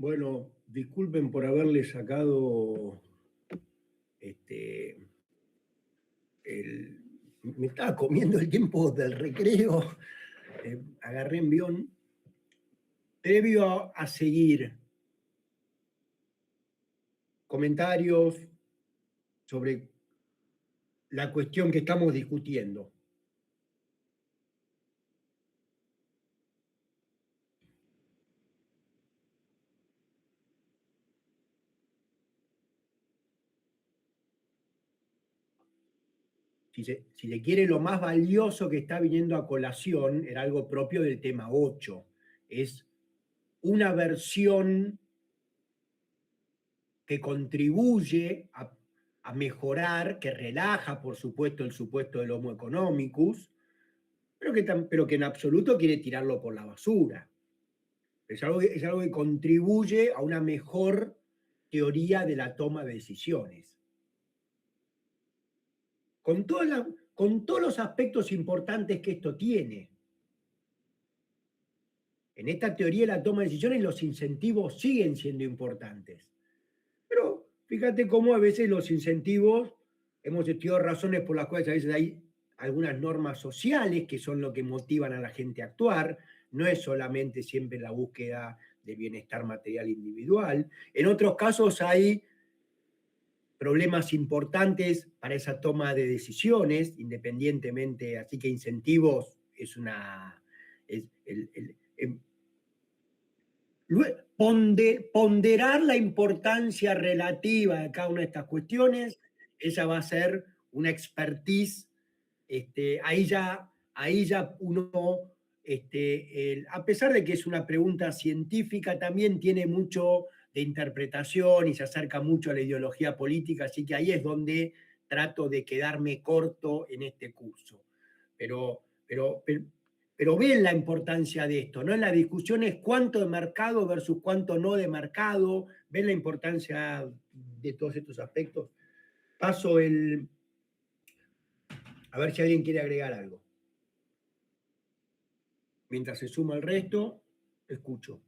Bueno, disculpen por haberle sacado me estaba comiendo el tiempo del recreo, agarré envión. Previo a seguir, comentarios sobre la cuestión que estamos discutiendo. Si le quiere, lo más valioso que está viniendo a colación era algo propio del tema 8. Es una versión que contribuye a mejorar, que relaja, por supuesto, el supuesto del Homo economicus, pero que en absoluto quiere tirarlo por la basura. Es algo que contribuye a una mejor teoría de la toma de decisiones. Con todos los aspectos importantes que esto tiene. En esta teoría de la toma de decisiones los incentivos siguen siendo importantes. Pero fíjate cómo a veces los incentivos, hemos estudiado razones por las cuales a veces hay algunas normas sociales que son lo que motivan a la gente a actuar, no es solamente siempre la búsqueda de bienestar material individual. En otros casos hay problemas importantes para esa toma de decisiones, independientemente, así que incentivos es una... ponderar la importancia relativa de cada una de estas cuestiones, esa va a ser una expertise, ahí ya uno, a pesar de que es una pregunta científica, también tiene mucho de interpretación y se acerca mucho a la ideología política, así que ahí es donde trato de quedarme corto en este curso. Pero ven la importancia de esto, ¿no? En la discusión es cuánto de mercado versus cuánto no de mercado, ven la importancia de todos estos aspectos. Paso a ver si alguien quiere agregar algo. Mientras se suma el resto, escucho.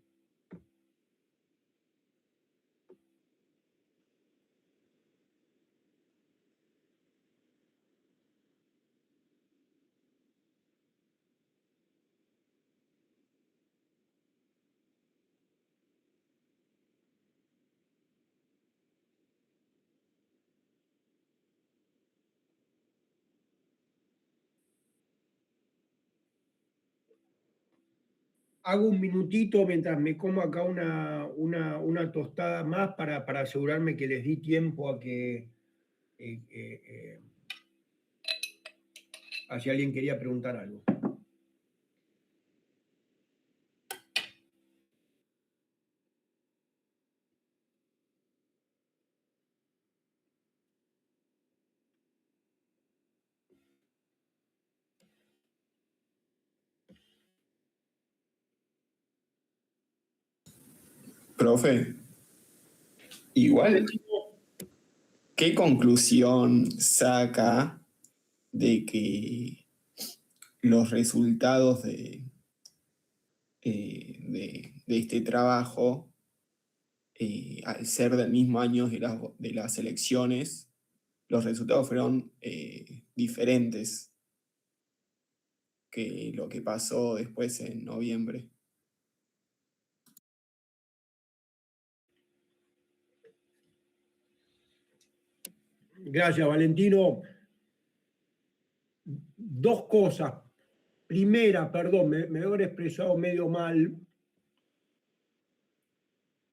Hago un minutito mientras me como acá una tostada más para asegurarme que les di tiempo a que a si alguien quería preguntar algo. Profe, igual, ¿qué conclusión saca de que los resultados de este trabajo, al ser del mismo año de las elecciones, los resultados fueron diferentes que lo que pasó después en noviembre? Gracias, Valentino. Dos cosas. Primera, perdón, me habré expresado medio mal.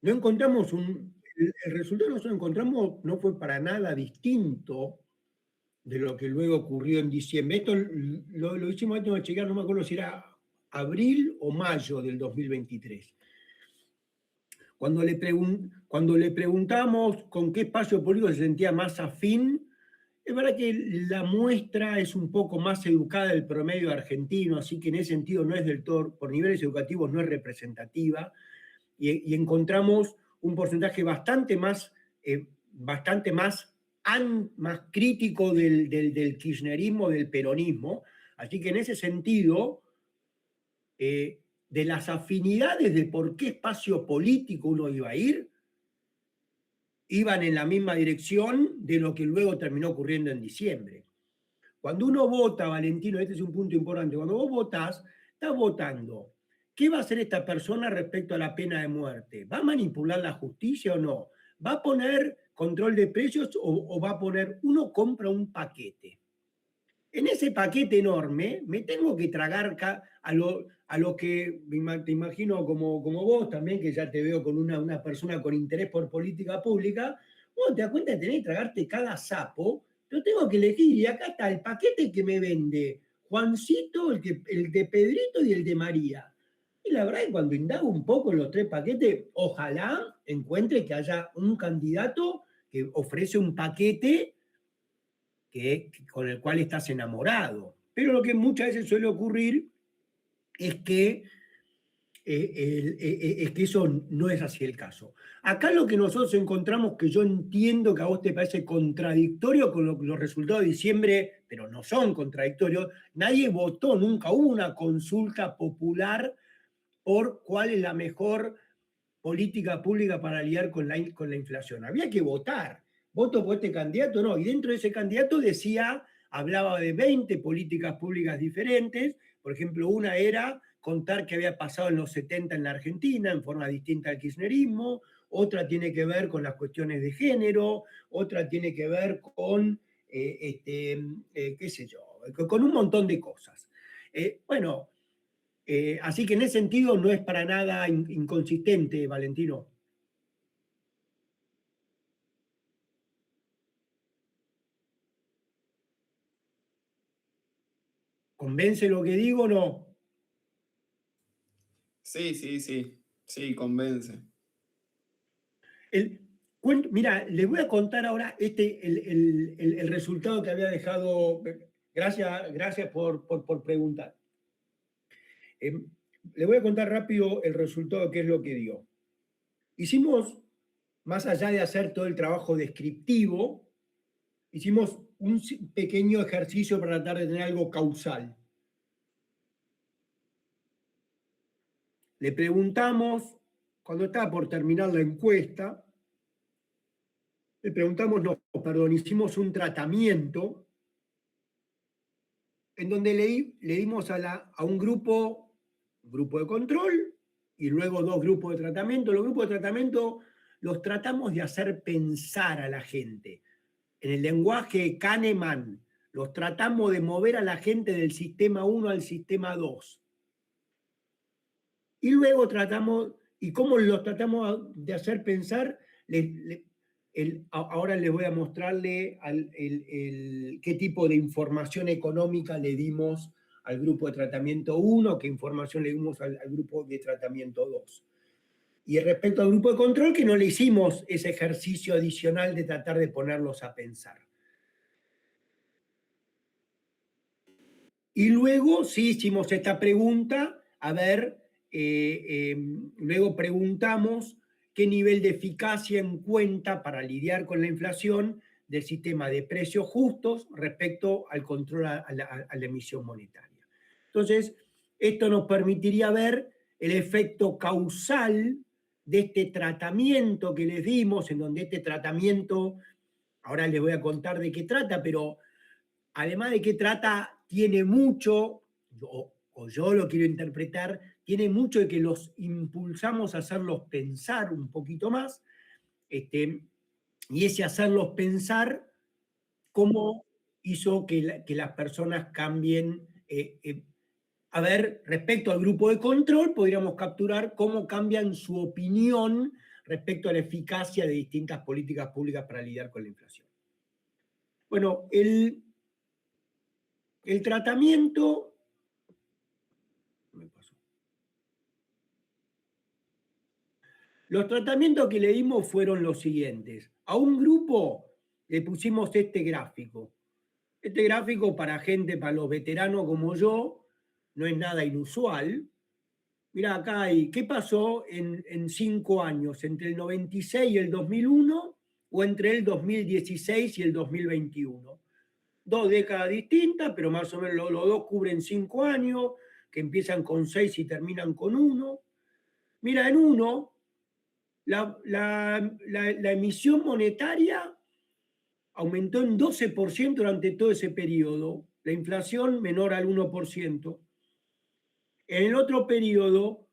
No encontramos el resultado nosotros encontramos no fue para nada distinto de lo que luego ocurrió en diciembre. Esto lo hicimos antes de chequear, no me acuerdo si era abril o mayo del 2023. Cuando le preguntamos con qué espacio político se sentía más afín, es verdad que la muestra es un poco más educada del promedio argentino, así que en ese sentido no es del todo, por niveles educativos no es representativa, y encontramos un porcentaje bastante más más crítico del kirchnerismo, del peronismo, así que en ese sentido de las afinidades de por qué espacio político uno iba a ir, iban en la misma dirección de lo que luego terminó ocurriendo en diciembre. Cuando uno vota, Valentino, este es un punto importante, cuando vos votás, estás votando. ¿Qué va a hacer esta persona respecto a la pena de muerte? ¿Va a manipular la justicia o no? ¿Va a poner control de precios o va a poner, uno compra un paquete? En ese paquete enorme me tengo que tragar a lo que te imagino como vos también, que ya te veo con una persona con interés por política pública, vos te das cuenta de tener que tragarte cada sapo, yo tengo que elegir y acá está el paquete que me vende Juancito, el de Pedrito y el de María. Y la verdad es que cuando indago un poco en los tres paquetes, ojalá encuentre que haya un candidato que ofrece un paquete con el cual estás enamorado. Pero lo que muchas veces suele ocurrir es que, eso no es así el caso. Acá lo que nosotros encontramos, que yo entiendo que a vos te parece contradictorio con los resultados de diciembre, pero no son contradictorios, nadie votó, nunca hubo una consulta popular por cuál es la mejor política pública para lidiar con la inflación. Había que votar. ¿Voto por este candidato? No. Y dentro de ese candidato hablaba de 20 políticas públicas diferentes. Por ejemplo, una era contar qué había pasado en los 70 en la Argentina, en forma distinta al kirchnerismo. Otra tiene que ver con las cuestiones de género. Otra tiene que ver con, qué sé yo, con un montón de cosas. Bueno, así que en ese sentido no es para nada inconsistente, Valentino. ¿Convence lo que digo o no? Sí, sí, sí, sí, convence. Mira, les voy a contar ahora el resultado que había dejado. Gracias por preguntar. Les voy a contar rápido el resultado, qué es lo que dio. Hicimos, más allá de hacer todo el trabajo descriptivo, hicimos un pequeño ejercicio para tratar de tener algo causal. Le preguntamos, cuando estaba por terminar la encuesta, le preguntamos, no, perdón, hicimos un tratamiento en donde le dimos a un grupo de control y luego dos grupos de tratamiento. Los grupos de tratamiento los tratamos de hacer pensar a la gente. En el lenguaje Kahneman, los tratamos de mover a la gente del sistema 1 al sistema 2. Y luego ¿y cómo los tratamos de hacer pensar? Ahora les voy a mostrarle qué tipo de información económica le dimos al grupo de tratamiento 1, qué información le dimos al grupo de tratamiento 2. Y respecto al grupo de control, que no le hicimos ese ejercicio adicional de tratar de ponerlos a pensar. Y luego sí hicimos esta pregunta, a ver, luego preguntamos qué nivel de eficacia encuentra para lidiar con la inflación del sistema de precios justos respecto al control a la emisión monetaria. Entonces, esto nos permitiría ver el efecto causal de este tratamiento que les dimos, en donde este tratamiento, ahora les voy a contar de qué trata, pero además de qué trata, tiene mucho, o yo lo quiero interpretar, tiene mucho de que los impulsamos a hacerlos pensar un poquito más, y ese hacerlos pensar, cómo hizo que las personas cambien. A ver, respecto al grupo de control, podríamos capturar cómo cambian su opinión respecto a la eficacia de distintas políticas públicas para lidiar con la inflación. Bueno, el tratamiento. Los tratamientos que le dimos fueron los siguientes. A un grupo le pusimos este gráfico. Este gráfico para los veteranos como yo, no es nada inusual. Mirá, acá hay, ¿qué pasó en 5 años? ¿Entre el 96 y el 2001 o entre el 2016 y el 2021? 2 décadas distintas, pero más o menos los dos cubren 5 años. que empiezan con 6 y terminan con 1. Mira, en 1, la emisión monetaria aumentó en 12% durante todo ese periodo, la inflación menor al 1%. En el otro periodo,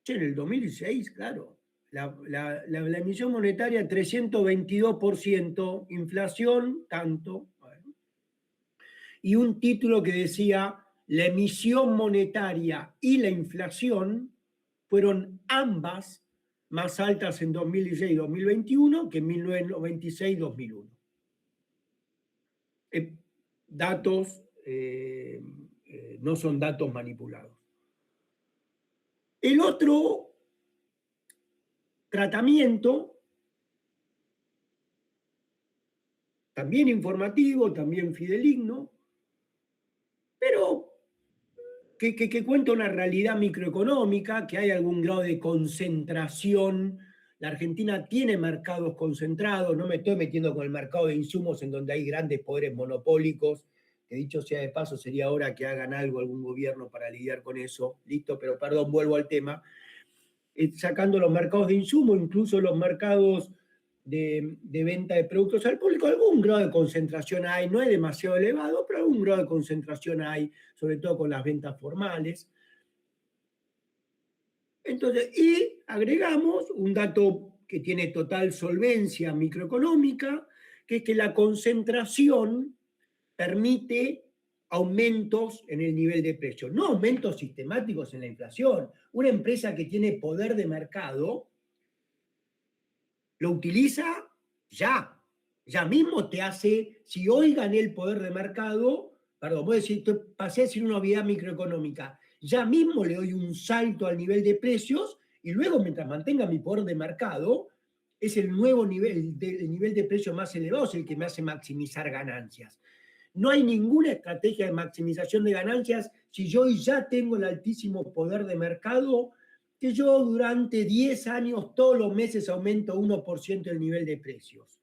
en el 2006, claro, la emisión monetaria 322%, inflación tanto, bueno, y un título que decía la emisión monetaria y la inflación fueron ambas más altas en 2016 y 2021 que en 1996 y 2001. Datos, no son datos manipulados. El otro tratamiento, también informativo, también fideligno, pero que cuenta una realidad microeconómica, que hay algún grado de concentración. La Argentina tiene mercados concentrados, no me estoy metiendo con el mercado de insumos en donde hay grandes poderes monopólicos, que dicho sea de paso sería hora que hagan algo algún gobierno para lidiar con eso, listo, pero perdón, vuelvo al tema. Sacando los mercados de insumos, incluso los mercados de venta de productos al público, algún grado de concentración hay, no es demasiado elevado, pero algún grado de concentración hay, sobre todo con las ventas formales. Entonces, y agregamos un dato que tiene total solvencia microeconómica, que es que la concentración permite aumentos en el nivel de precios, no aumentos sistemáticos en la inflación. Una empresa que tiene poder de mercado lo utiliza ya mismo te hace, si hoy gané el poder de mercado, perdón, voy a decir, pasé a decir una obviedad microeconómica, ya mismo le doy un salto al nivel de precios y luego mientras mantenga mi poder de mercado, es el nuevo nivel, el nivel de precios más elevado, es el que me hace maximizar ganancias. No hay ninguna estrategia de maximización de ganancias si yo ya tengo el altísimo poder de mercado, que yo durante 10 años todos los meses aumento 1% el nivel de precios.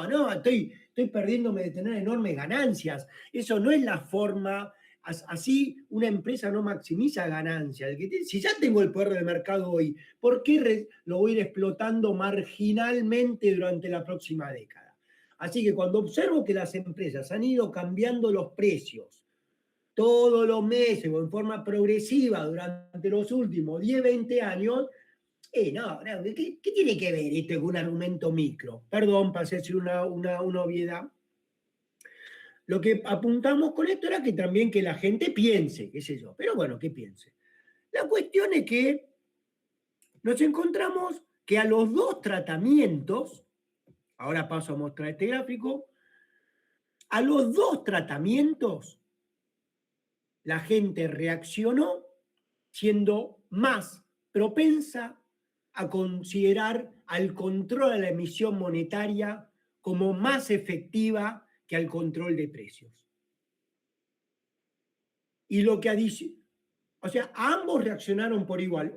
No, estoy perdiéndome de tener enormes ganancias. Eso no es la forma, así una empresa no maximiza ganancias. Si ya tengo el poder de mercado hoy, ¿por qué lo voy a ir explotando marginalmente durante la próxima década? Así que cuando observo que las empresas han ido cambiando los precios todos los meses o en forma progresiva durante los últimos 10, 20 años, ¿qué tiene que ver esto con un argumento micro? Perdón, pasé a decir una obviedad. Lo que apuntamos con esto era que también que la gente piense, qué sé yo, pero bueno, que piense. La cuestión es que nos encontramos que a los dos tratamientos, ahora paso a mostrar este gráfico, a los dos tratamientos la gente reaccionó siendo más propensa a considerar al control de la emisión monetaria como más efectiva que al control de precios. Y lo que dice, o sea, ambos reaccionaron por igual,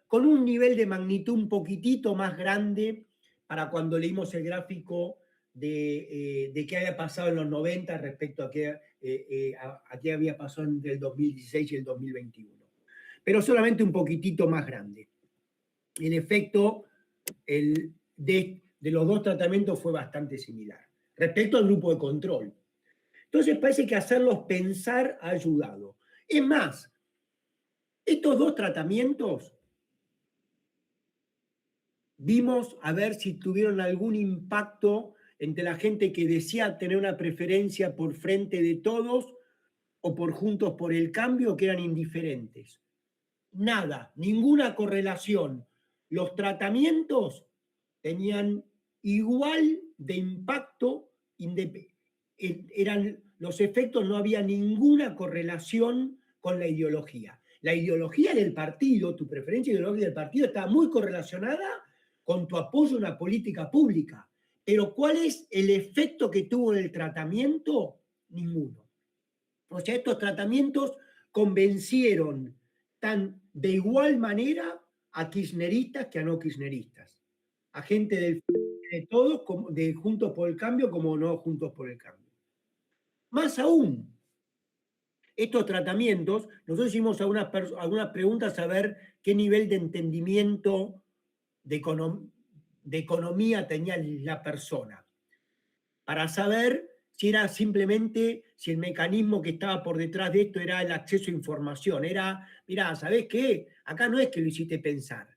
con un nivel de magnitud un poquitito más grande para cuando leímos el gráfico de qué había pasado en los 90 respecto a qué había pasado entre el 2016 y el 2021. Pero solamente un poquitito más grande. En efecto, de los dos tratamientos fue bastante similar respecto al grupo de control. Entonces parece que hacerlos pensar ha ayudado. Es más, estos dos tratamientos vimos a ver si tuvieron algún impacto entre la gente que decía tener una preferencia por Frente de Todos o por Juntos por el Cambio, que eran indiferentes. Nada, ninguna correlación. Los tratamientos tenían igual de impacto, los efectos, no había ninguna correlación con la ideología. La ideología del partido, tu preferencia ideológica del partido, está muy correlacionada con tu apoyo a una política pública. Pero ¿cuál es el efecto que tuvo en el tratamiento? Ninguno. O sea, estos tratamientos convencieron de igual manera a kirchneristas que a no kirchneristas, a gente de todos, de Juntos por el Cambio como no Juntos por el Cambio. Más aún, estos tratamientos, nosotros hicimos algunas preguntas a ver qué nivel de entendimiento de, de economía tenía la persona, para saber si era simplemente, si el mecanismo que estaba por detrás de esto era el acceso a información. Era, mirá, ¿sabés qué? Acá no es que lo hiciste pensar,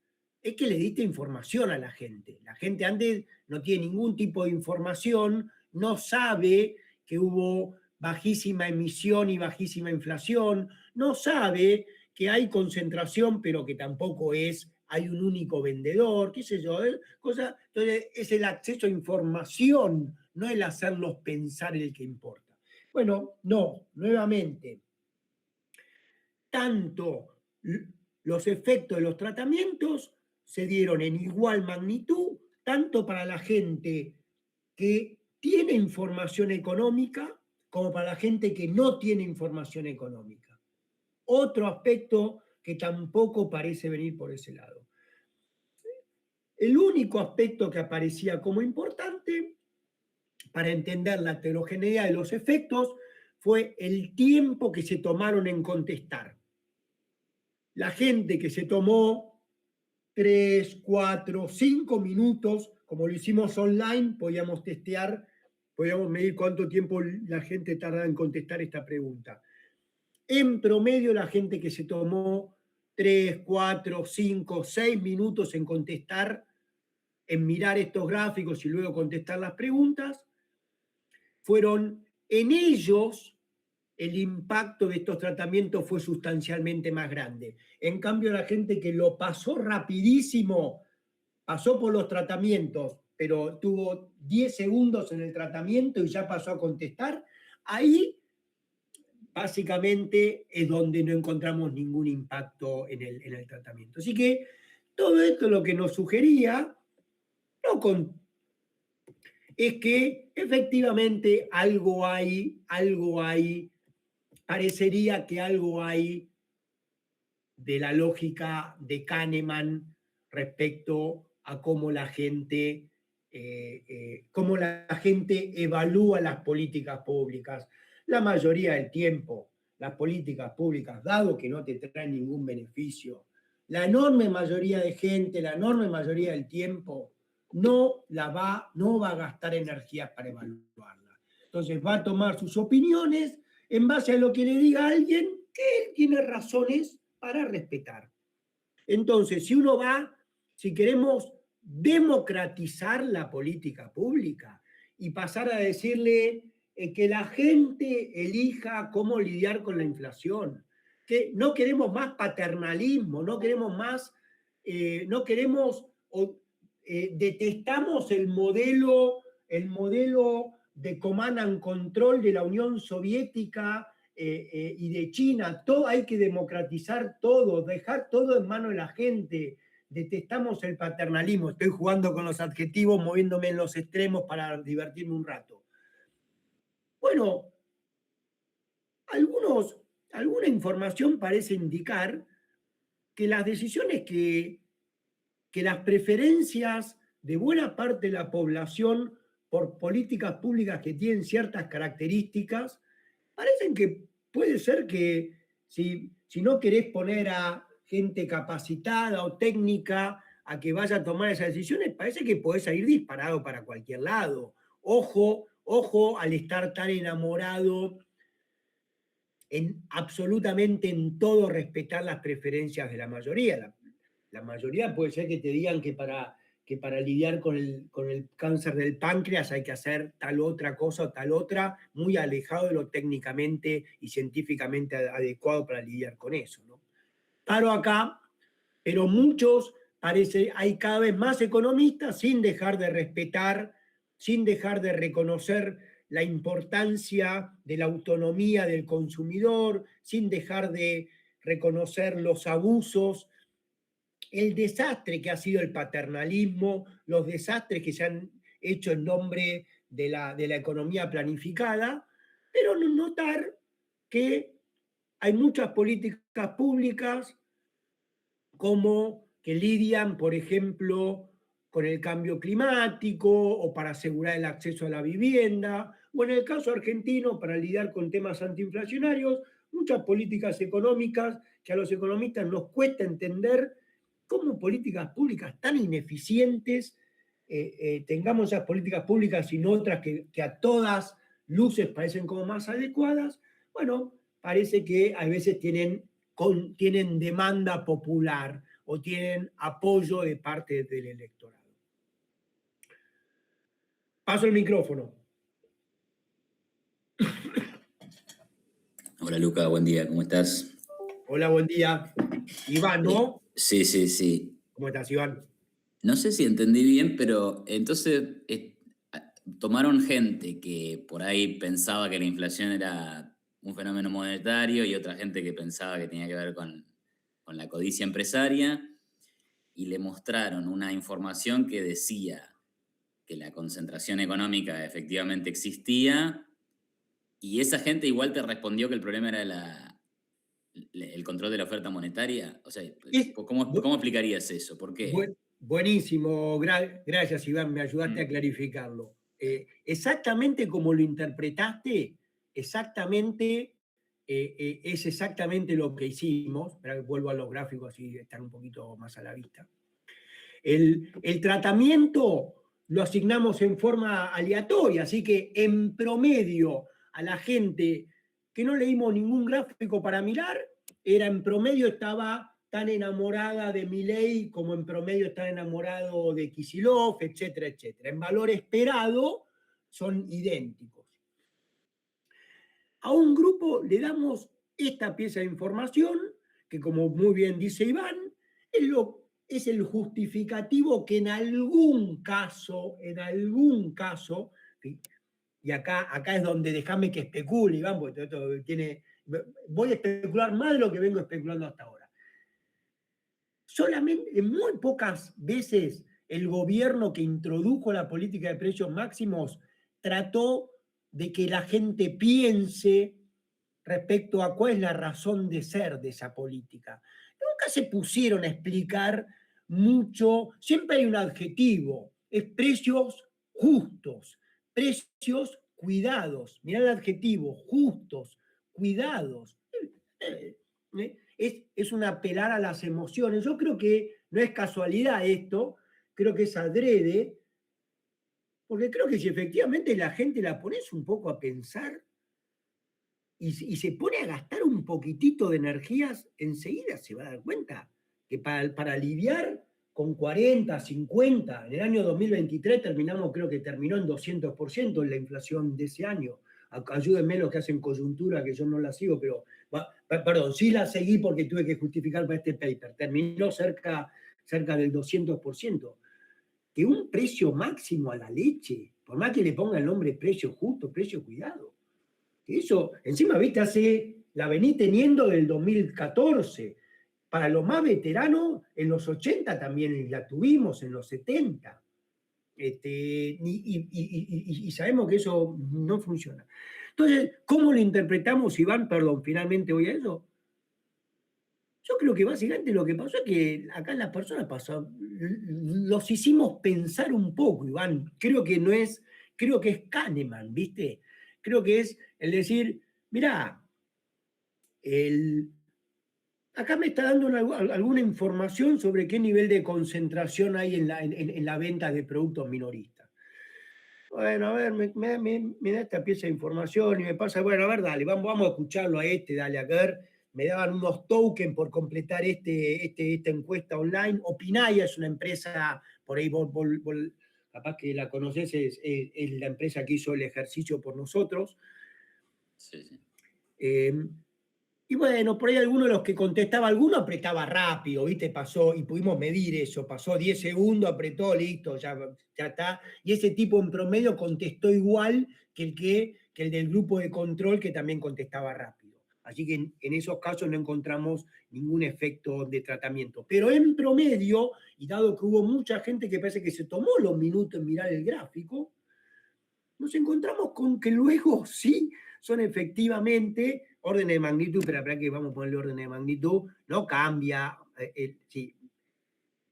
es que le diste información a la gente. La gente antes no tiene ningún tipo de información, no sabe que hubo bajísima emisión y bajísima inflación, no sabe que hay concentración, pero que tampoco es, hay un único vendedor, qué sé yo, entonces es el acceso a información, no el hacerlos pensar el que importa. Bueno, no, nuevamente, tanto los efectos de los tratamientos se dieron en igual magnitud, tanto para la gente que tiene información económica como para la gente que no tiene información económica. Otro aspecto que tampoco parece venir por ese lado. El único aspecto que aparecía como importante para entender la heterogeneidad de los efectos fue el tiempo que se tomaron en contestar. La gente que se tomó 3, 4, 5 minutos, como lo hicimos online, podíamos testear, podíamos medir cuánto tiempo la gente tardaba en contestar esta pregunta. En promedio, la gente que se tomó 3, 4, 5, 6 minutos en contestar, en mirar estos gráficos y luego contestar las preguntas, fueron en ellos el impacto de estos tratamientos fue sustancialmente más grande. En cambio, la gente que lo pasó rapidísimo, pasó por los tratamientos, pero tuvo 10 segundos en el tratamiento y ya pasó a contestar, ahí básicamente es donde no encontramos ningún impacto en el tratamiento. Así que todo esto lo que nos sugería, no con es que efectivamente algo hay, parecería que algo hay de la lógica de Kahneman respecto a cómo la gente, evalúa las políticas públicas. La mayoría del tiempo, las políticas públicas, dado que no te traen ningún beneficio, la enorme mayoría de gente, la enorme mayoría del tiempo, no va a gastar energías para evaluarla. Entonces va a tomar sus opiniones en base a lo que le diga a alguien que él tiene razones para respetar. Entonces, si queremos democratizar la política pública y pasar a decirle que la gente elija cómo lidiar con la inflación, que no queremos más paternalismo, no queremos más, detestamos el modelo de command and control de la Unión Soviética y de China. Todo hay que democratizar todo, dejar todo en manos de la gente. Detestamos el paternalismo. Estoy jugando con los adjetivos, moviéndome en los extremos para divertirme un rato. Bueno, alguna información parece indicar que las decisiones que las preferencias de buena parte de la población por políticas públicas que tienen ciertas características, parecen que puede ser que si no querés poner a gente capacitada o técnica a que vaya a tomar esas decisiones, parece que podés salir disparado para cualquier lado. Ojo al estar tan enamorado absolutamente en todo respetar las preferencias de la mayoría. La mayoría puede ser que te digan que para lidiar con el cáncer del páncreas hay que hacer tal otra cosa o tal otra, muy alejado de lo técnicamente y científicamente adecuado para lidiar con eso, ¿no? Paro acá, pero hay cada vez más economistas sin dejar de respetar, sin dejar de reconocer la importancia de la autonomía del consumidor, sin dejar de reconocer los abusos, el desastre que ha sido el paternalismo, los desastres que se han hecho en nombre de la economía planificada, pero notar que hay muchas políticas públicas como que lidian, por ejemplo, con el cambio climático o para asegurar el acceso a la vivienda, o en el caso argentino, para lidiar con temas antiinflacionarios, muchas políticas económicas que a los economistas nos cuesta entender cómo políticas públicas tan ineficientes tengamos esas políticas públicas y no otras que a todas luces parecen como más adecuadas. Bueno, parece que a veces tienen demanda popular o tienen apoyo de parte del electorado. Paso el micrófono. Hola Luca, buen día, ¿cómo estás? Hola, buen día. Iván, ¿no? Sí. ¿Cómo estás, Iván? No sé si entendí bien, pero entonces tomaron gente que por ahí pensaba que la inflación era un fenómeno monetario y otra gente que pensaba que tenía que ver con la codicia empresaria y le mostraron una información que decía que la concentración económica efectivamente existía y esa gente igual te respondió que el problema era el control de la oferta monetaria. O sea, Es, ¿cómo explicarías eso? ¿Por qué? buenísimo, gracias, Iván, me ayudaste a clarificarlo. Exactamente como lo interpretaste, es exactamente lo que hicimos. Espera que vuelvo a los gráficos así están un poquito más a la vista. El tratamiento lo asignamos en forma aleatoria, así que en promedio a la gente que no leímos ningún gráfico para mirar, en promedio estaba tan enamorada de Milei como en promedio está enamorado de Kicillof, etcétera, etcétera. En valor esperado son idénticos. A un grupo le damos esta pieza de información, que como muy bien dice Iván, es el justificativo que en algún caso, y acá es donde déjame que especule, Iván, porque voy a especular más de lo que vengo especulando hasta ahora. Solamente, en muy pocas veces, el gobierno que introdujo la política de precios máximos trató de que la gente piense respecto a cuál es la razón de ser de esa política. Nunca se pusieron a explicar mucho, siempre hay un adjetivo, es precios justos, precios cuidados. Mirá el adjetivo, justos, cuidados. Es un apelar a las emociones. Yo creo que no es casualidad esto, creo que es adrede, porque creo que si efectivamente la gente la pones un poco a pensar y se pone a gastar un poquitito de energías, enseguida se va a dar cuenta que para aliviar con 40, 50, en el año 2023 creo que terminó en 200% en la inflación de ese año. Ayúdenme los que hacen coyuntura, que yo no la sigo, pero, perdón, sí la seguí porque tuve que justificar para este paper. Terminó cerca del 200%. Que un precio máximo a la leche, por más que le ponga el nombre precio justo, precio cuidado, que eso, encima, viste, la vení teniendo del 2014. Para los más veteranos, en los 80 también la tuvimos, en los 70. Y sabemos que eso no funciona. Entonces, ¿cómo lo interpretamos, Iván? Perdón, finalmente voy a eso. Yo creo que básicamente lo que pasó es que acá las personas los hicimos pensar un poco, Iván. Creo que es Kahneman, ¿viste? Creo que es el decir, mirá, acá me está dando alguna información sobre qué nivel de concentración hay en la venta de productos minoristas. Bueno, a ver, me da esta pieza de información y me pasa, bueno, a ver, dale, vamos a escucharlo a dale, a ver. Me daban unos tokens por completar esta encuesta online. Opinaya es una empresa, por ahí vos capaz que la conocés, es la empresa que hizo el ejercicio por nosotros. Sí. Y bueno, por ahí alguno de los que contestaba, alguno apretaba rápido, ¿viste? Pasó, y pudimos medir eso, pasó 10 segundos, apretó, listo, ya está. Y ese tipo en promedio contestó igual que el del grupo de control que también contestaba rápido. Así que en esos casos no encontramos ningún efecto de tratamiento. Pero en promedio, y dado que hubo mucha gente que parece que se tomó los minutos en mirar el gráfico, nos encontramos con que luego sí son efectivamente órdenes de magnitud, pero para que vamos a ponerle orden de magnitud, no cambia. Sí.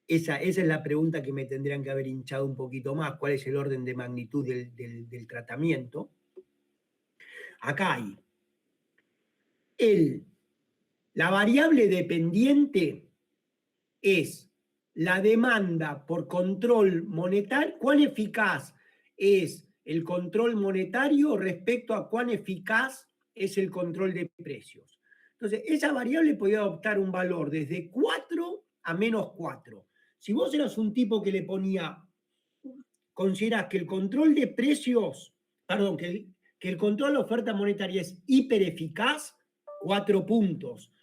Esa es la pregunta que me tendrían que haber hinchado un poquito más, cuál es el orden de magnitud del tratamiento. Acá hay La variable dependiente es la demanda por control monetario, cuán eficaz es el control monetario respecto a cuán eficaz es el control de precios. Entonces, esa variable podía adoptar un valor desde 4 a menos 4. Si vos eras un tipo que le ponía, considerás que el control de precios, perdón, que el control de la oferta monetaria es hipereficaz, 4 puntos.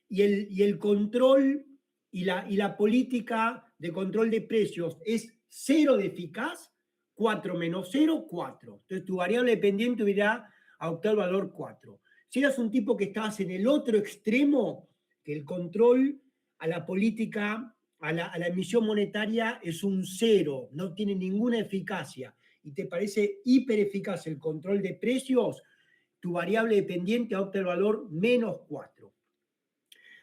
Y el control y la política de control de precios es 0 de eficaz, 4 menos 0, 4. Entonces tu variable dependiente hubiera adoptado el valor 4. Si eras un tipo que estabas en el otro extremo, que el control a la política, a la emisión monetaria es un 0, no tiene ninguna eficacia, y te parece hipereficaz el control de precios, tu variable dependiente adopta el valor menos 4.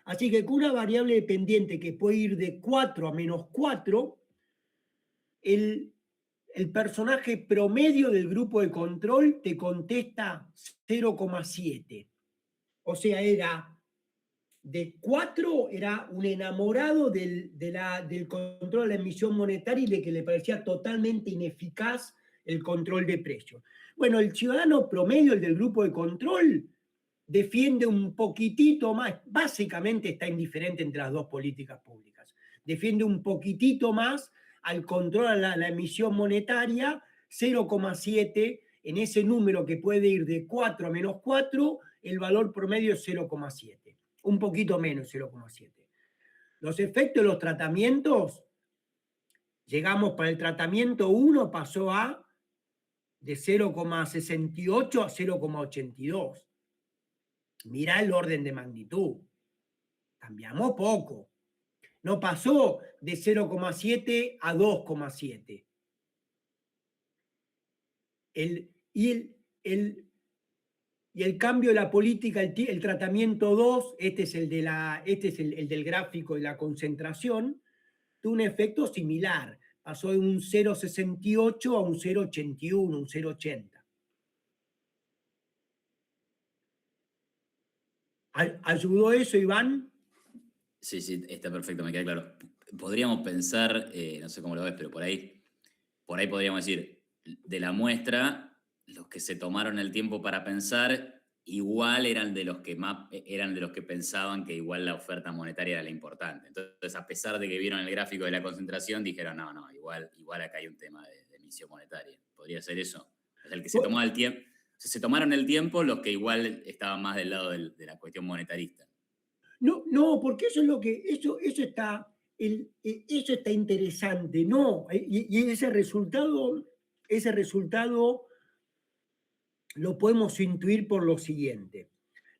Así que con una variable dependiente que puede ir de 4 a menos 4, el personaje promedio del grupo de control te contesta 0,7. O sea, era de 4, era un enamorado del control de la emisión monetaria y de que le parecía totalmente ineficaz el control de precios. Bueno, el ciudadano promedio, el del grupo de control, defiende un poquitito más, básicamente está indiferente entre las dos políticas públicas, defiende un poquitito más al control a la emisión monetaria, 0,7, en ese número que puede ir de 4 a menos 4, el valor promedio es 0,7, un poquito menos 0,7. Los efectos de los tratamientos, llegamos para el tratamiento 1, pasó de 0,68 a 0,82. Mirá el orden de magnitud. Cambiamos poco. No pasó de 0,7 a 2,7. Y el cambio de la política, el tratamiento 2, este es el del gráfico de la concentración, tuvo un efecto similar. Pasó de un 0,68 a un 0,81, un 0,80. ¿Ayudó eso, Iván? Sí, sí, está perfecto, me queda claro. Podríamos pensar, no sé cómo lo ves, pero por ahí podríamos decir, de la muestra, los que se tomaron el tiempo para pensar, igual eran de los que pensaban que igual la oferta monetaria era la importante. Entonces, a pesar de que vieron el gráfico de la concentración, dijeron, no, igual acá hay un tema de emisión monetaria. ¿Podría ser eso? O sea, el que se tomó el tiempo, se tomaron el tiempo los que igual estaban más del lado de la cuestión monetarista. No, porque eso es lo que, eso está interesante, ¿no? Y ese resultado lo podemos intuir por lo siguiente.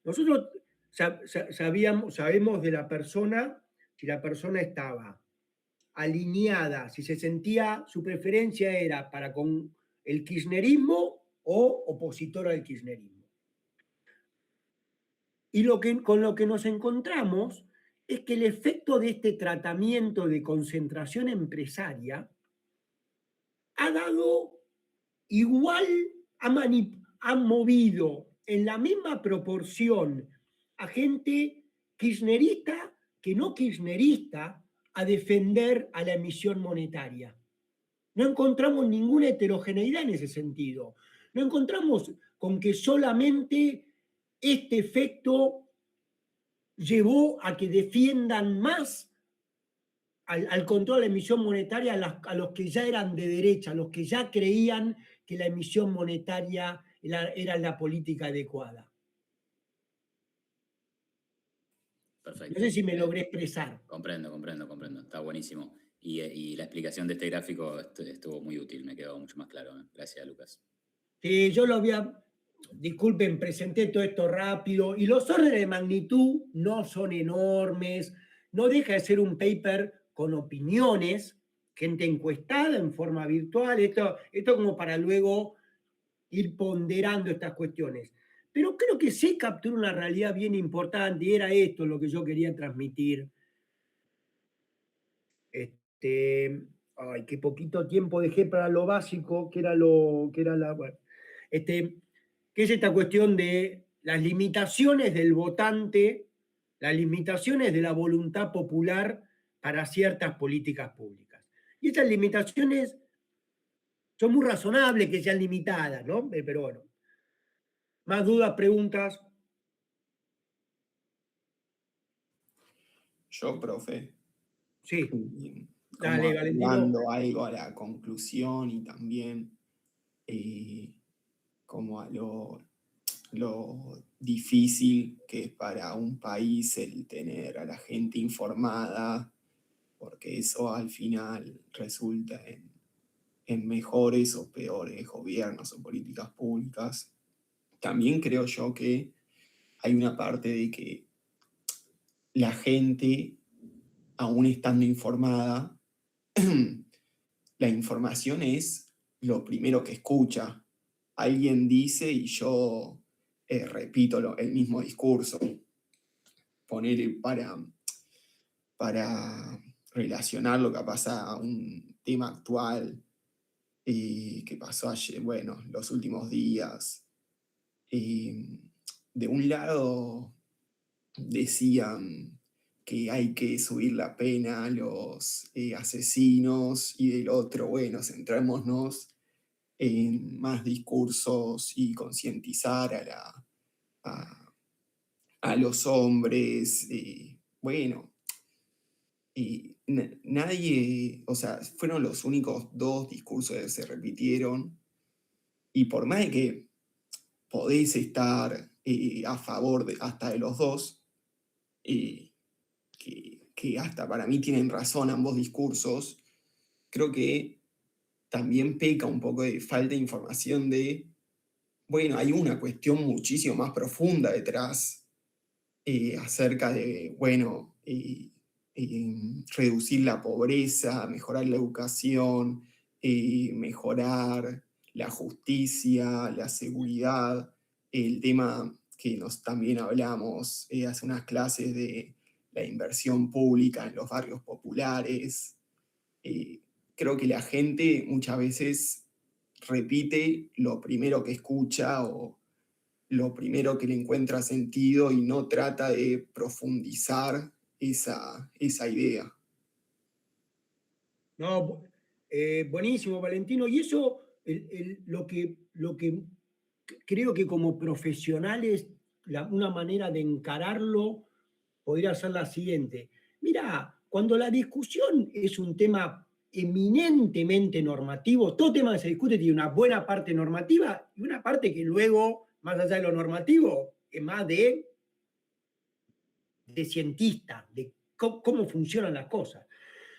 Nosotros sabemos de la persona, si la persona estaba alineada, si se sentía, su preferencia era para con el kirchnerismo o opositora al kirchnerismo. Y con lo que nos encontramos es que el efecto de este tratamiento de concentración empresaria ha dado igual, ha movido en la misma proporción a gente kirchnerista que no kirchnerista a defender a la emisión monetaria. No encontramos ninguna heterogeneidad en ese sentido. No encontramos con que solamente este efecto llevó a que defiendan más al control de la emisión monetaria a los que ya eran de derecha, a los que ya creían que la emisión monetaria era la política adecuada. Perfecto. No sé si me logré expresar. Comprendo. Está buenísimo. Y la explicación de este gráfico estuvo muy útil, me quedó mucho más claro. Gracias, Lucas. Sí, yo lo había, disculpen, presenté todo esto rápido, y los órdenes de magnitud no son enormes, no deja de ser un paper con opiniones, gente encuestada en forma virtual, esto como para luego ir ponderando estas cuestiones. Pero creo que sí captura una realidad bien importante, y era esto lo que yo quería transmitir. Ay, qué poquito tiempo dejé para lo básico, que es esta cuestión de las limitaciones del votante, las limitaciones de la voluntad popular para ciertas políticas públicas. Y estas limitaciones son muy razonables que sean limitadas, ¿no? Pero bueno, más dudas, preguntas. Yo, profe, Sí, como dale, Valentino. agregando algo a la conclusión y también como a lo difícil que es para un país el tener a la gente informada, porque eso al final resulta en mejores o peores gobiernos o políticas públicas. También creo yo que hay una parte de que la gente, aún estando informada, la información es lo primero que escucha. Alguien dice y yo repito el mismo discurso. Poner para relacionar lo que pasa a un tema actual que pasó ayer, bueno, los últimos días. De un lado decían que hay que subir la pena a los asesinos y del otro, bueno, centrémonos en más discursos y concientizar a los hombres. Bueno, nadie, o sea, fueron los únicos dos discursos que se repitieron y por más de que podéis estar a favor hasta de los dos, que hasta para mí tienen razón ambos discursos, creo que también peca un poco de falta de información de, bueno, hay una cuestión muchísimo más profunda detrás acerca de, bueno, reducir la pobreza, mejorar la educación, mejorar la justicia, la seguridad, el tema que nos también hablamos hace unas clases de la inversión pública en los barrios populares. Creo que la gente muchas veces repite lo primero que escucha o lo primero que le encuentra sentido y no trata de profundizar esa idea. No, buenísimo, Valentino. Y eso, lo que creo que como profesionales, una manera de encararlo podría ser la siguiente. Mira, cuando la discusión es un tema eminentemente normativo, todo tema que se discute tiene una buena parte normativa y una parte que luego, más allá de lo normativo, es más de cientista, de cómo funcionan las cosas.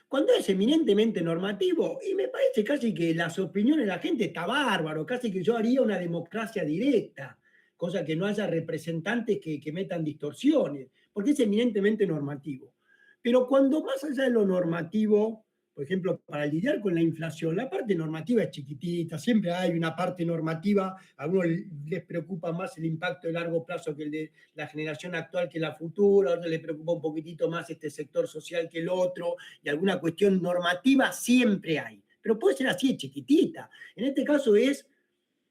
Cuando es eminentemente normativo, y me parece casi que las opiniones de la gente está bárbaro, casi que yo haría una democracia directa, cosa que no haya representantes que metan distorsiones, porque es eminentemente normativo. Pero cuando más allá de lo normativo, por ejemplo, para lidiar con la inflación, la parte normativa es chiquitita, siempre hay una parte normativa, a algunos les preocupa más el impacto de largo plazo que el de la generación actual que la futura, a otros les preocupa un poquitito más este sector social que el otro, y alguna cuestión normativa siempre hay, pero puede ser así, chiquitita. En este caso es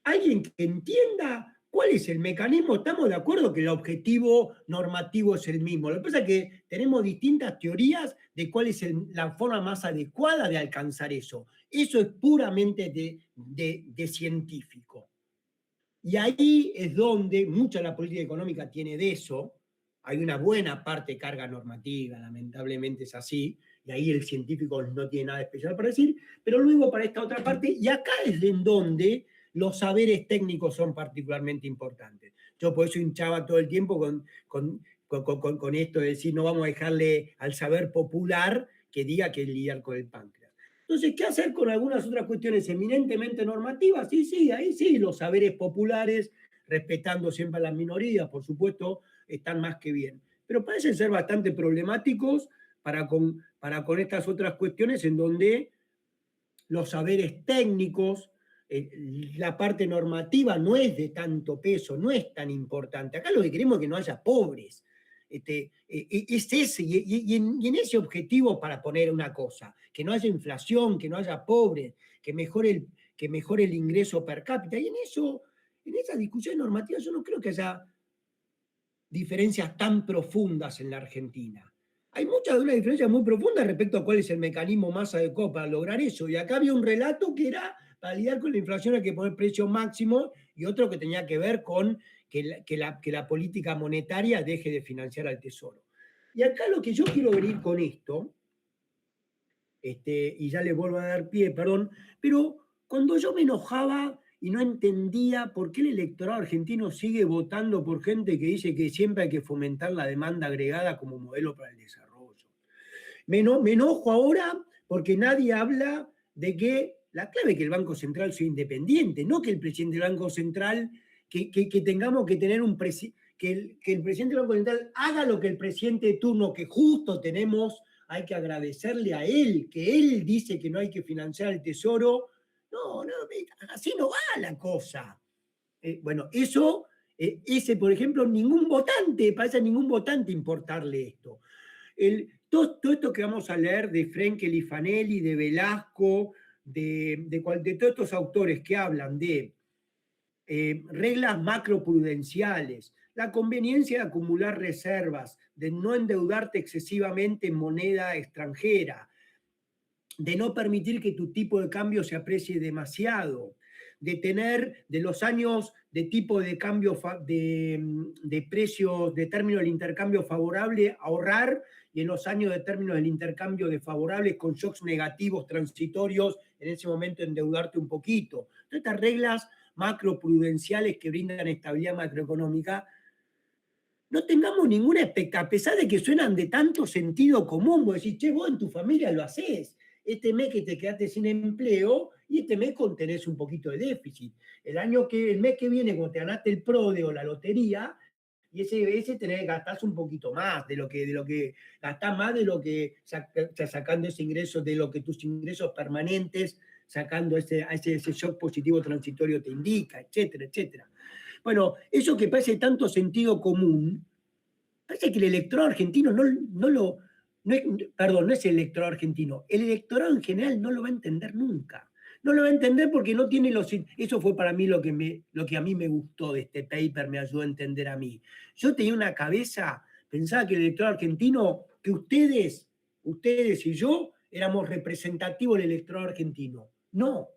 alguien que entienda cuál es el mecanismo. Estamos de acuerdo que el objetivo normativo es el mismo. Lo que pasa es que tenemos distintas teorías de cuál es la forma más adecuada de alcanzar eso. Eso es puramente de científico. Y ahí es donde mucha de la política económica tiene de eso. Hay una buena parte de carga normativa, lamentablemente es así, y ahí el científico no tiene nada especial para decir, pero luego para esta otra parte, y acá es en donde los saberes técnicos son particularmente importantes. Yo por eso hinchaba todo el tiempo con esto de decir, no vamos a dejarle al saber popular que diga que lidiar con el páncreas. Entonces, ¿qué hacer con algunas otras cuestiones eminentemente normativas? Sí, ahí sí, los saberes populares, respetando siempre a las minorías, por supuesto, están más que bien. Pero parecen ser bastante problemáticos para con estas otras cuestiones en donde los saberes técnicos, la parte normativa no es de tanto peso, no es tan importante. Acá lo que queremos es que no haya pobres. Es ese, y en ese objetivo para poner una cosa, que no haya inflación, que no haya pobres, que mejore el ingreso per cápita. Y en esa discusión normativa yo no creo que haya diferencias tan profundas en la Argentina. Hay muchas de unas diferencias muy profundas respecto a cuál es el mecanismo más adecuado para lograr eso. Y acá había un relato que era, para lidiar con la inflación hay que poner precios máximos, y otro que tenía que ver con que la política monetaria deje de financiar al Tesoro. Y acá lo que yo quiero venir con esto, y ya les vuelvo a dar pie, perdón, pero cuando yo me enojaba y no entendía por qué el electorado argentino sigue votando por gente que dice que siempre hay que fomentar la demanda agregada como modelo para el desarrollo. Me enojo ahora porque nadie habla de que la clave es que el Banco Central sea independiente, no que el presidente del Banco Central, que tengamos que tener un presidente, que el presidente del Banco Central haga lo que el presidente de turno, que justo tenemos, hay que agradecerle a él, que él dice que no hay que financiar el Tesoro. No, así no va la cosa. Bueno, eso, ese, por ejemplo, parece a ningún votante importarle esto. Todo esto que vamos a leer de Frenkel y Fanelli, de Velasco, de todos estos autores que hablan de reglas macroprudenciales, la conveniencia de acumular reservas, de no endeudarte excesivamente en moneda extranjera, de no permitir que tu tipo de cambio se aprecie demasiado, de tener de los años de tipo de cambio de precios de término del intercambio favorable, ahorrar, y en los años de término del intercambio desfavorables con shocks negativos transitorios, en ese momento endeudarte un poquito. Todas estas reglas macroprudenciales que brindan estabilidad macroeconómica, no tengamos ninguna expectativa, a pesar de que suenan de tanto sentido común. Vos decís, che, vos en tu familia lo hacés. Este mes que te quedaste sin empleo y este mes contenés un poquito de déficit. El mes que viene, cuando te ganaste el PRODE o la lotería, y ese gastás un poquito más gastás más de lo que sacando ese ingreso, de lo que tus ingresos permanentes, sacando ese shock positivo transitorio te indica, etcétera, etcétera. Bueno, eso que parece tanto sentido común, parece que el electorado argentino no es el electorado argentino, el electorado en general no lo va a entender nunca. No lo va a entender porque no tiene eso fue para mí lo que a mí me gustó de este paper, me ayudó a entender a mí. Yo tenía una cabeza, pensaba que el electorado argentino, que ustedes y yo éramos representativos del electorado argentino. No,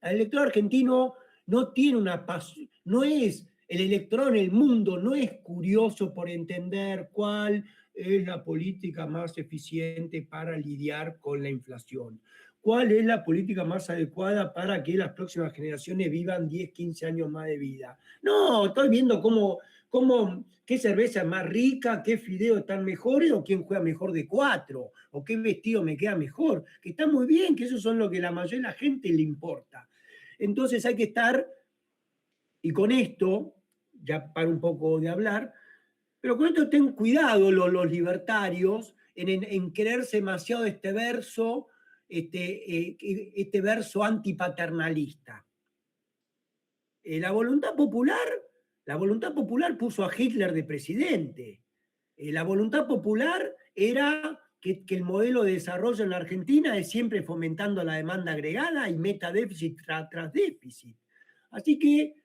el electorado argentino no tiene una pasión, no es el electorado en el mundo, no es curioso por entender cuál es la política más eficiente para lidiar con la inflación. ¿Cuál es la política más adecuada para que las próximas generaciones vivan 10, 15 años más de vida? No, estoy viendo qué cerveza es más rica, qué fideos están mejores, o quién juega mejor de 4, o qué vestido me queda mejor. Que está muy bien, que eso son lo que la mayoría de la gente le importa. Entonces hay que estar, y con esto, ya para un poco de hablar, pero con esto ten cuidado los libertarios en creerse demasiado este verso antipaternalista. La voluntad popular puso a Hitler de presidente. La voluntad popular era que el modelo de desarrollo en la Argentina es siempre fomentando la demanda agregada y meta déficit tras déficit. Así que,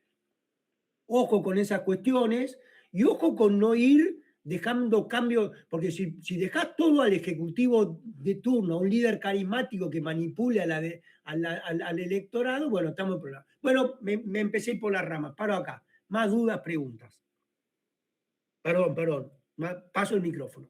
ojo con esas cuestiones y ojo con no ir dejando cambios, porque si dejás todo al ejecutivo de turno, a un líder carismático que manipule al electorado, bueno, estamos en problema. Bueno, me empecé por las ramas, paro acá. Más dudas, preguntas. Perdón, paso el micrófono.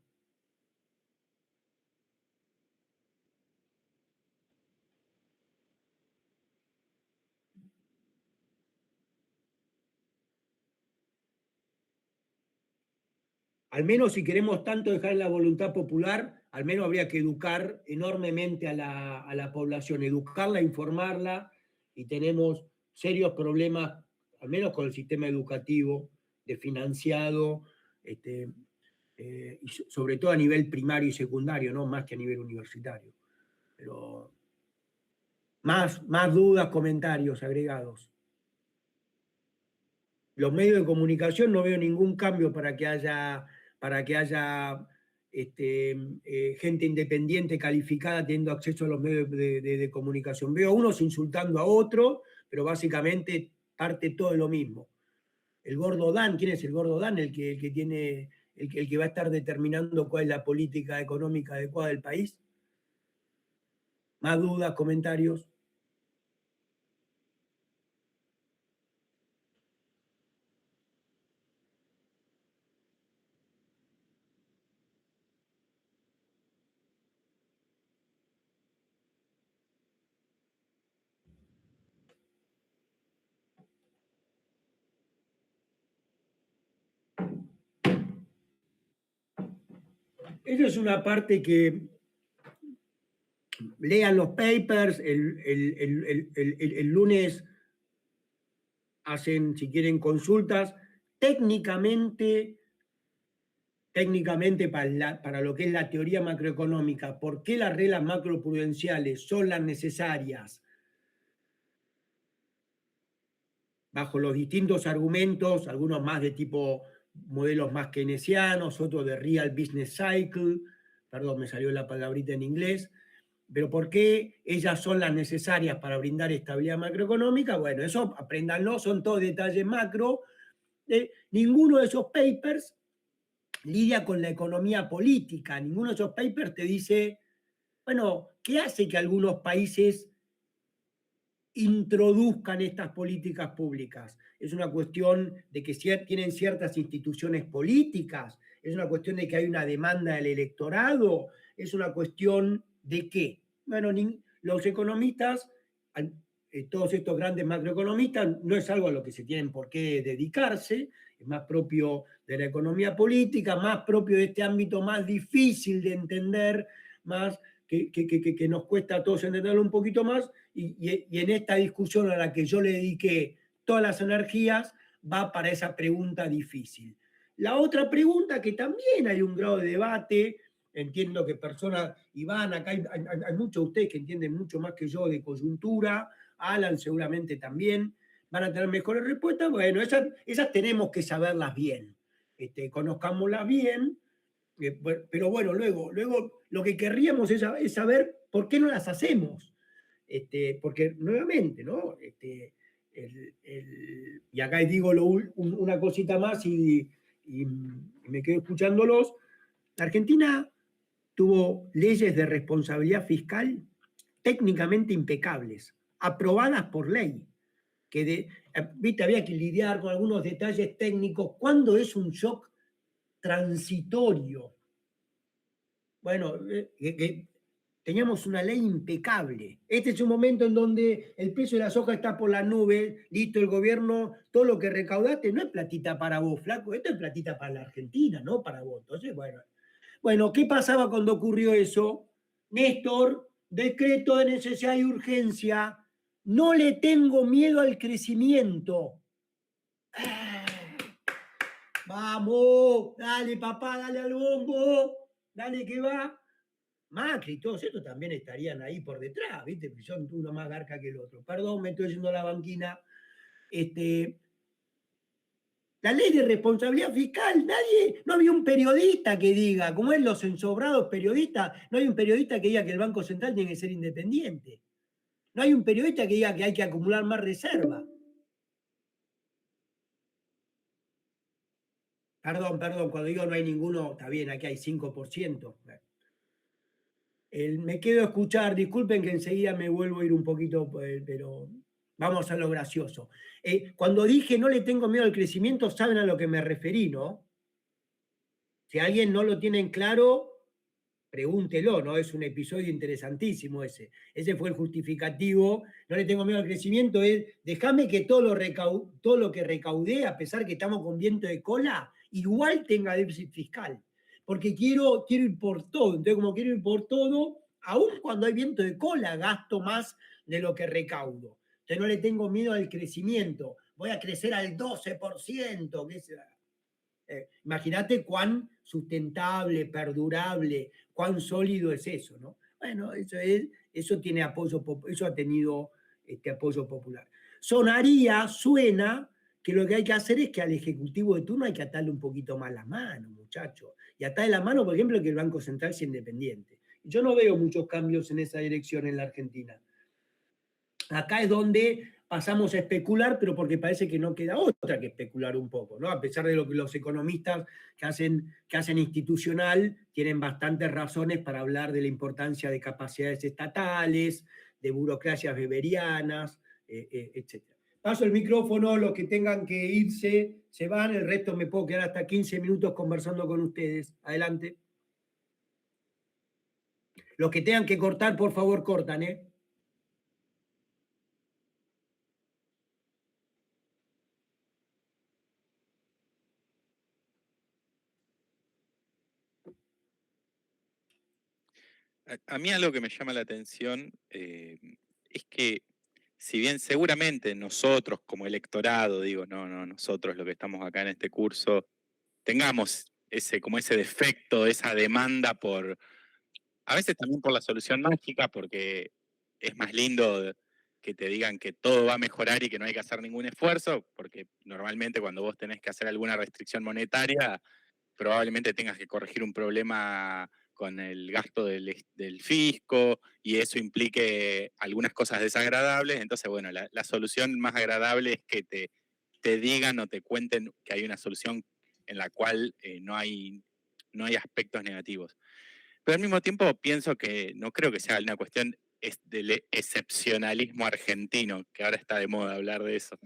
Al menos si queremos tanto dejar la voluntad popular, al menos habría que educar enormemente a la población, educarla, informarla, y tenemos serios problemas, al menos con el sistema educativo, de financiado, y sobre todo a nivel primario y secundario, no más que a nivel universitario. Pero más dudas, comentarios agregados. Los medios de comunicación, no veo ningún cambio para que haya gente independiente calificada teniendo acceso a los medios de comunicación. Veo a unos insultando a otros, pero básicamente parte todo de lo mismo. el gordo Dan. ¿Quién es el gordo Dan? El que va a estar determinando cuál es la política económica adecuada del país. Más dudas, comentarios. Esa es una parte que lean los papers, el lunes hacen, si quieren, consultas. Técnicamente para lo que es la teoría macroeconómica, ¿por qué las reglas macroprudenciales son las necesarias? Bajo los distintos argumentos, algunos más de tipo modelos más keynesianos, otros de real business cycle, perdón, me salió la palabrita en inglés, pero ¿por qué ellas son las necesarias para brindar estabilidad macroeconómica? Bueno, eso apréndanlo, son todos detalles macro. Ninguno de esos papers lidia con la economía política, ninguno de esos papers te dice, bueno, ¿qué hace que algunos países introduzcan estas políticas públicas? Es una cuestión de que tienen ciertas instituciones políticas, es una cuestión de que hay una demanda del electorado, es una cuestión de qué. Bueno, los economistas, todos estos grandes macroeconomistas, no es algo a lo que se tienen por qué dedicarse, es más propio de la economía política, más propio de este ámbito más difícil de entender, más que nos cuesta a todos entenderlo un poquito más, y en esta discusión a la que yo le dediqué todas las energías, va para esa pregunta difícil. La otra pregunta, que también hay un grado de debate, entiendo que personas, Iván, acá hay muchos de ustedes que entienden mucho más que yo de coyuntura, Alan seguramente también, van a tener mejores respuestas. Bueno, esas tenemos que saberlas bien, conozcámoslas bien, pero bueno, luego lo que querríamos es saber por qué no las hacemos. Porque nuevamente, ¿no? Y acá digo una cosita más y me quedo escuchándolos. La Argentina tuvo leyes de responsabilidad fiscal técnicamente impecables, aprobadas por ley, viste, había que lidiar con algunos detalles técnicos. ¿Cuándo es un shock transitorio? Bueno, teníamos una ley impecable. Este es un momento en donde el precio de la soja está por la nube, listo, el gobierno, todo lo que recaudaste no es platita para vos, flaco, esto es platita para la Argentina, no para vos. Entonces, bueno, ¿qué pasaba cuando ocurrió eso? Néstor, decreto de necesidad y urgencia, no le tengo miedo al crecimiento. Vamos, dale papá, dale al bombo, dale que va. Macri y todos estos también estarían ahí por detrás, ¿viste? Porque son uno más garca que el otro. Perdón, me estoy yendo a la banquina. La ley de responsabilidad fiscal, no había un periodista que diga, como es los ensombrados periodistas, no hay un periodista que diga que el Banco Central tiene que ser independiente. No hay un periodista que diga que hay que acumular más reserva. Perdón, cuando digo no hay ninguno, está bien, aquí hay 5%. Me quedo a escuchar, disculpen que enseguida me vuelvo a ir un poquito, pero vamos a lo gracioso. Cuando dije no le tengo miedo al crecimiento, saben a lo que me referí, ¿no? Si alguien no lo tiene en claro, pregúntelo, ¿no? Es un episodio interesantísimo ese. Ese fue el justificativo. No le tengo miedo al crecimiento, es déjame que todo lo que recaudé, a pesar que estamos con viento de cola, igual tenga déficit fiscal. Porque quiero ir por todo. Entonces, como quiero ir por todo, aún cuando hay viento de cola, gasto más de lo que recaudo. Entonces, no le tengo miedo al crecimiento. Voy a crecer al 12%. Imagínate cuán sustentable, perdurable, cuán sólido es eso, ¿no? Bueno, eso tiene apoyo, eso ha tenido apoyo popular. Suena que lo que hay que hacer es que al Ejecutivo de turno hay que atarle un poquito más las manos, muchachos. Y atarle la mano, por ejemplo, que el Banco Central sea independiente. Yo no veo muchos cambios en esa dirección en la Argentina. Acá es donde pasamos a especular, pero porque parece que no queda otra que especular un poco, ¿no? A pesar de lo que los economistas que hacen institucional tienen bastantes razones para hablar de la importancia de capacidades estatales, de burocracias weberianas, etc. Paso el micrófono, los que tengan que irse se van, el resto me puedo quedar hasta 15 minutos conversando con ustedes. Adelante. Los que tengan que cortar, por favor, cortan, ¿eh? A mí algo que me llama la atención es que, si bien seguramente nosotros como electorado, digo, no nosotros los que estamos acá en este curso, tengamos como ese defecto, esa demanda por, a veces también por la solución mágica, porque es más lindo que te digan que todo va a mejorar y que no hay que hacer ningún esfuerzo, porque normalmente cuando vos tenés que hacer alguna restricción monetaria, probablemente tengas que corregir un problema con el gasto del fisco y eso implique algunas cosas desagradables. Entonces, bueno, la solución más agradable es que te digan o te cuenten que hay una solución en la cual no hay aspectos negativos. Pero al mismo tiempo pienso que no creo que sea una cuestión del excepcionalismo argentino, que ahora está de moda hablar de eso,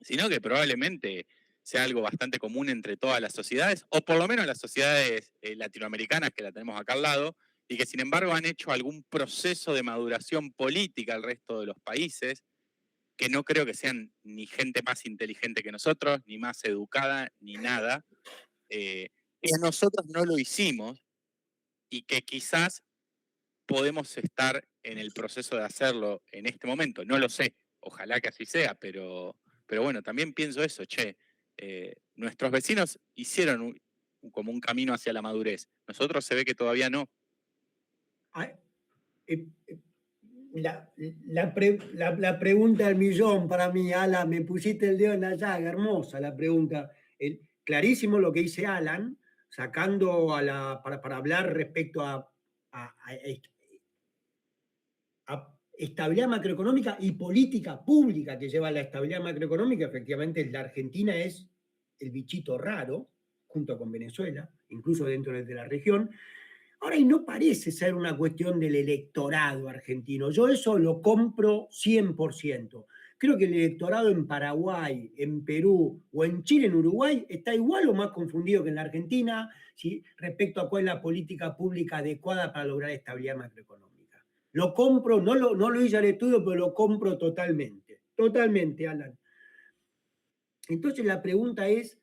sino que probablemente sea algo bastante común entre todas las sociedades, o por lo menos las sociedades latinoamericanas que la tenemos acá al lado, y que sin embargo han hecho algún proceso de maduración política al resto de los países, que no creo que sean ni gente más inteligente que nosotros, ni más educada, ni nada, que nosotros no lo hicimos, y que quizás podemos estar en el proceso de hacerlo en este momento. No lo sé, ojalá que así sea, pero bueno, también pienso eso, nuestros vecinos hicieron como un camino hacia la madurez. Nosotros se ve que todavía no. La pregunta del millón para mí, Alan, me pusiste el dedo en la llaga, hermosa la pregunta. Clarísimo lo que dice Alan, sacando para hablar respecto a estabilidad macroeconómica y política pública que lleva a la estabilidad macroeconómica. Efectivamente, la Argentina es el bichito raro, junto con Venezuela, incluso dentro de la región. Ahora, y no parece ser una cuestión del electorado argentino. Yo eso lo compro 100%. Creo que el electorado en Paraguay, en Perú o en Chile, en Uruguay, está igual o más confundido que en la Argentina, ¿sí?, respecto a cuál es la política pública adecuada para lograr estabilidad macroeconómica. Lo compro, no lo hice al estudio, pero lo compro totalmente. Totalmente, Alan. Entonces la pregunta es,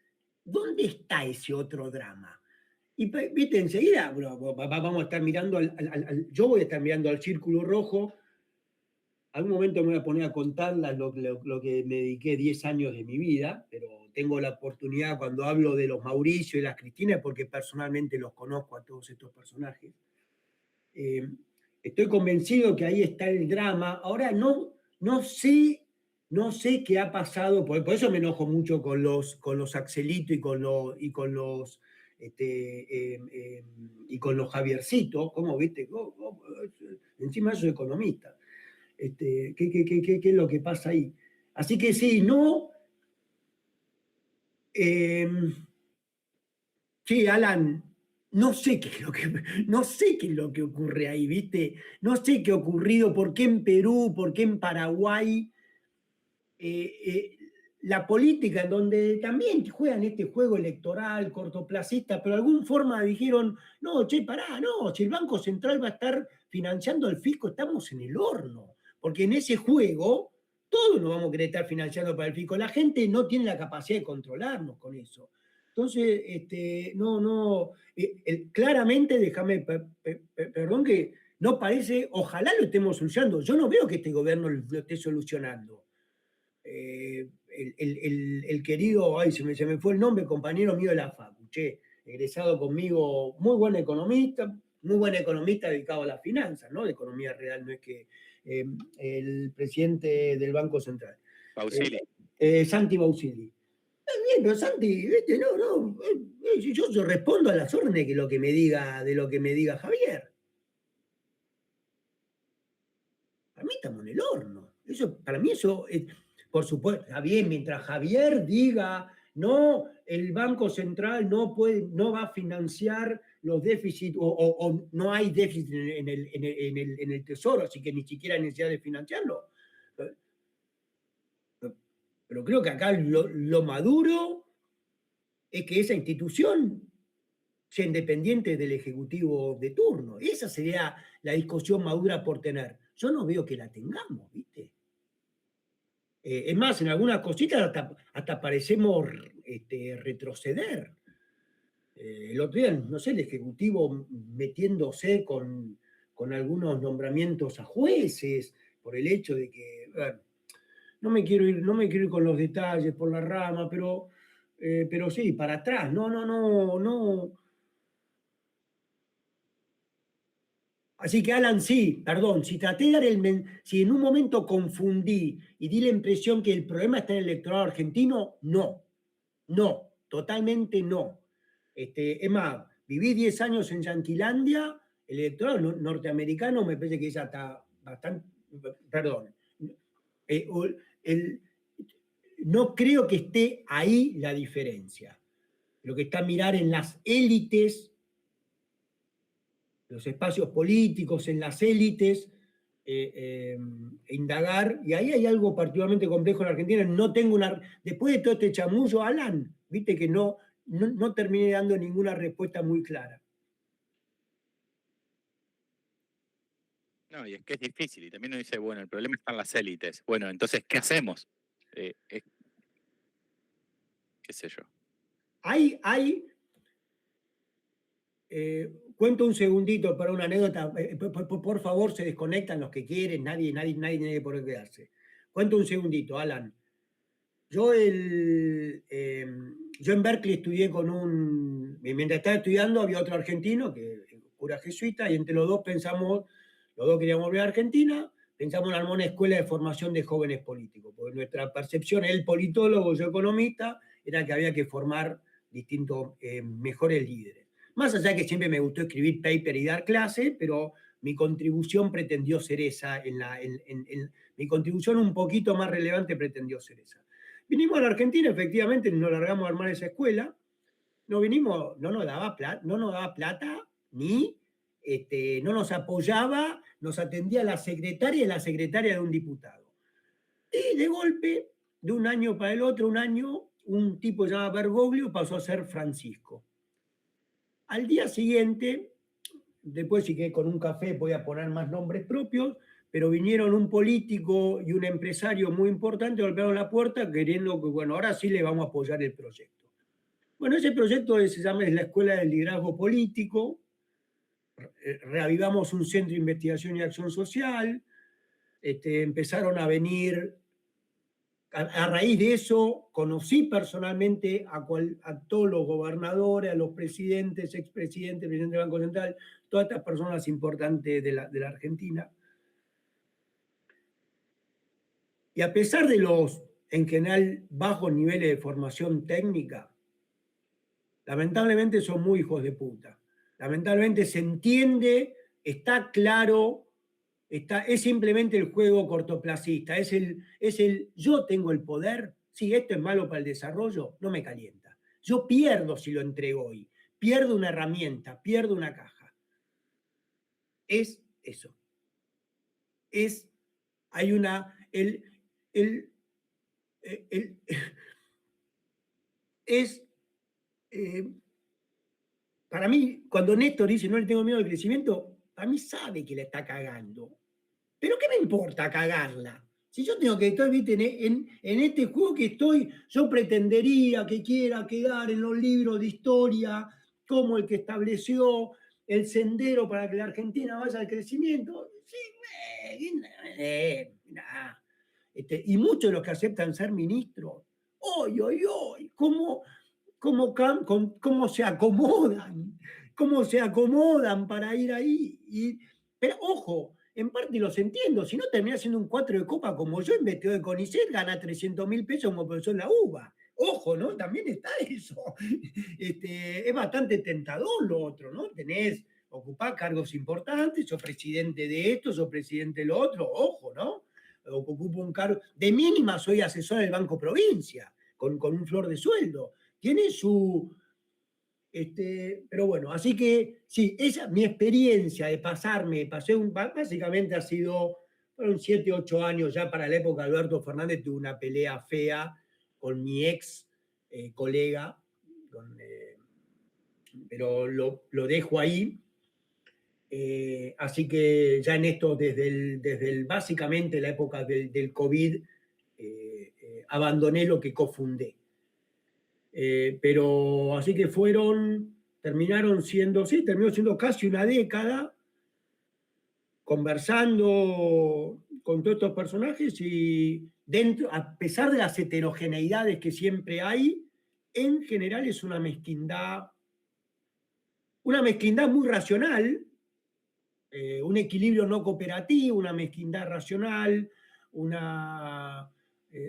¿dónde está ese otro drama? Y viste, enseguida vamos a estar mirando yo voy a estar mirando al círculo rojo. Algún momento me voy a poner a contar lo que me dediqué 10 años de mi vida, pero tengo la oportunidad cuando hablo de los Mauricio y las Cristina, porque personalmente los conozco a todos estos personajes. Estoy convencido que ahí está el drama. Ahora no sé qué ha pasado, por eso me enojo mucho con los Axelito y con los Javiercito, ¿cómo viste? Encima yo soy economista. ¿Qué es lo que pasa ahí? Así que sí, sí, Alan, no sé qué es lo que ocurre ahí, ¿viste? No sé qué ha ocurrido, por qué en Perú, por qué en Paraguay. La política, en donde también juegan este juego electoral cortoplacista, pero de alguna forma dijeron, no, pará, no, si el Banco Central va a estar financiando al fisco, estamos en el horno, porque en ese juego todos nos vamos a querer estar financiando para el fisco, la gente no tiene la capacidad de controlarnos con eso. Entonces, claramente, déjame, perdón, que no parece, ojalá lo estemos solucionando, yo no veo que este gobierno lo esté solucionando. El querido, se me fue el nombre, compañero mío de la facu, egresado conmigo, muy buen economista dedicado a las finanzas, ¿no? De economía real, no es que el presidente del Banco Central. Bausili. Santi Bausili. Bien, pero Santi, yo respondo a las órdenes de lo que me diga Javier. A mí estamos en el horno. Eso, para mí eso, por supuesto, está bien, mientras Javier diga, no, el Banco Central no va a financiar los déficits o no hay déficit en el Tesoro, así que ni siquiera hay necesidad de financiarlo. Pero creo que acá lo maduro es que esa institución sea independiente del Ejecutivo de turno. Esa sería la discusión madura por tener. Yo no veo que la tengamos, ¿viste? Es más, en algunas cositas hasta parecemos retroceder. El otro día, no sé, el Ejecutivo metiéndose con algunos nombramientos a jueces por el hecho de que, bueno, no me quiero ir con los detalles por la rama, pero sí, para atrás. No. Así que, Alan, sí, perdón, si traté de dar si en un momento confundí y di la impresión que el problema está en el electorado argentino, no, totalmente no. Es más, viví 10 años en Yanquilandia, el electorado norteamericano me parece que es hasta bastante, perdón, no creo que esté ahí la diferencia. Lo que está a mirar en las élites, los espacios políticos, en las élites, indagar, y ahí hay algo particularmente complejo en la Argentina. No tengo después de todo este chamullo, Alan, viste que no terminé dando ninguna respuesta muy clara. No, y es que es difícil, y también uno dice, bueno, el problema está en las élites. Bueno, entonces, ¿qué hacemos? Qué sé yo. Cuento un segundito para una anécdota. Por favor, se desconectan los que quieren, nadie tiene que poder quedarse. Cuento un segundito, Alan. Yo en Berkeley estudié mientras estaba estudiando había otro argentino, que cura jesuita, y entre los dos queríamos volver a Argentina, pensamos en armar una escuela de formación de jóvenes políticos, porque nuestra percepción, él politólogo, yo economista, era que había que formar distintos mejores líderes. Más allá de que siempre me gustó escribir paper y dar clase, pero mi contribución pretendió ser esa, mi contribución un poquito más relevante pretendió ser esa. Vinimos a la Argentina, efectivamente, nos largamos a armar esa escuela, no nos daba plata, ni no nos apoyaba, nos atendía la secretaria y la secretaria de un diputado. Y de golpe, de un año para el otro, un tipo llamado Bergoglio pasó a ser Francisco. Al día siguiente, después sí que con un café voy a poner más nombres propios, pero vinieron un político y un empresario muy importante, golpearon la puerta queriendo que, bueno, ahora sí le vamos a apoyar el proyecto. Bueno, ese proyecto se llama la Escuela del Liderazgo Político, reavivamos un centro de investigación y acción social, empezaron a venir, a raíz de eso, conocí personalmente a todos los gobernadores, a los presidentes, expresidentes, presidente del Banco Central, todas estas personas importantes de la Argentina. Y a pesar de los, en general, bajos niveles de formación técnica, lamentablemente son muy hijos de puta. Lamentablemente se entiende, está claro, es simplemente el juego cortoplacista, es el yo tengo el poder, si esto es malo para el desarrollo, no me calienta. Yo pierdo si lo entrego hoy, pierdo una herramienta, pierdo una caja. Es eso. Hay una, para mí, cuando Néstor dice no le tengo miedo al crecimiento, para mí sabe que la está cagando. Pero ¿qué me importa cagarla? Si yo tengo que estar, ¿viste? En este juego que estoy, yo pretendería que quiera quedar en los libros de historia como el que estableció el sendero para que la Argentina vaya al crecimiento. Sí, y muchos de los que aceptan ser ministros, cómo se acomodan para ir ahí. Pero ojo, en parte los entiendo, si no termina siendo un 4 de copa como yo, investigador de CONICET, gana 300.000 pesos como profesor en la UBA. Ojo, ¿no? También está eso. Es bastante tentador lo otro, ¿no? Ocupar cargos importantes, sos presidente de esto, sos presidente de lo otro, ojo, ¿no? ocupo un cargo, de mínima soy asesor del Banco Provincia, con un flor de sueldo. Tiene su... pero bueno, así que sí, mi experiencia de básicamente fueron 7, 8 años ya para la época de Alberto Fernández, tuve una pelea fea con mi ex colega, pero lo dejo ahí. Así que ya en esto, desde básicamente la época del COVID, abandoné lo que cofundé. Pero así que terminó siendo casi una década conversando con todos estos personajes y a pesar de las heterogeneidades que siempre hay, en general es una mezquindad muy racional, un equilibrio no cooperativo, una mezquindad racional,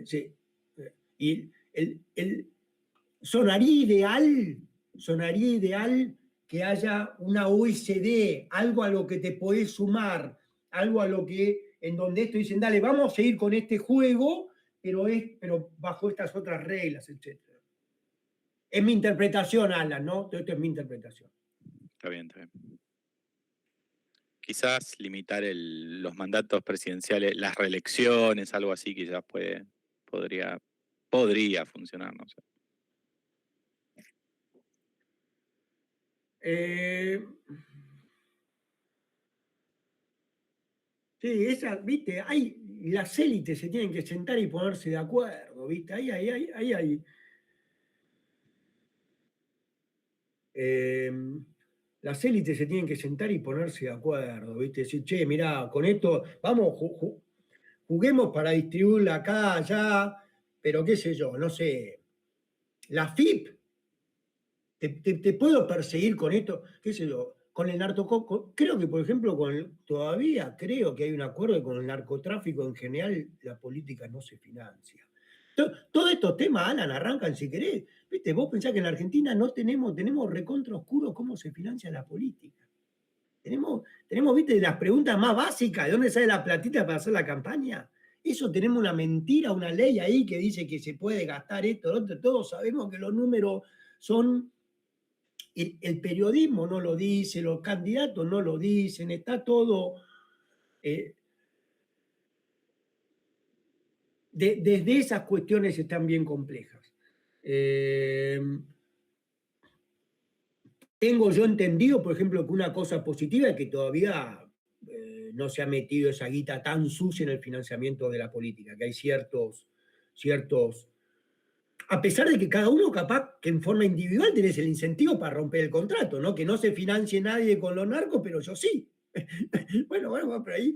sí. Y sonaría ideal que haya una OECD, algo a lo que te podés sumar, algo en donde esto dicen, dale, vamos a seguir con este juego, pero bajo estas otras reglas, etc. Es mi interpretación, Alan, ¿no? Esto es mi interpretación. Está bien, está bien. Quizás limitar los mandatos presidenciales, las reelecciones, algo así, quizás podría funcionar, no sé. Sí, viste, las élites se tienen que sentar y ponerse de acuerdo, viste, ahí hay. Las élites se tienen que sentar y ponerse de acuerdo, viste, decir, che, mirá, con esto, vamos, juguemos para distribuirla acá, allá, pero qué sé yo, no sé, la FIP, te puedo perseguir con esto, qué sé yo, con el narcotráfico, creo que, por ejemplo, todavía creo que hay un acuerdo con el narcotráfico en general, la política no se financia. Todos estos temas, Alan, arrancan si querés. ¿Viste? Vos pensás que en la Argentina no tenemos recontra oscuro cómo se financia la política. Tenemos, viste, las preguntas más básicas, ¿de dónde sale la platita para hacer la campaña? Eso tenemos una mentira, una ley ahí que dice que se puede gastar esto, lo otro. Todos sabemos que los números son... El periodismo no lo dice, los candidatos no lo dicen, está todo... desde esas cuestiones están bien complejas. Tengo yo entendido, por ejemplo, que una cosa positiva es que todavía no se ha metido esa guita tan sucia en el financiamiento de la política, que hay ciertos, a pesar de que cada uno capaz que en forma individual tenés el incentivo para romper el contrato, ¿no? Que no se financie nadie con los narcos, pero yo sí. Bueno, por ahí.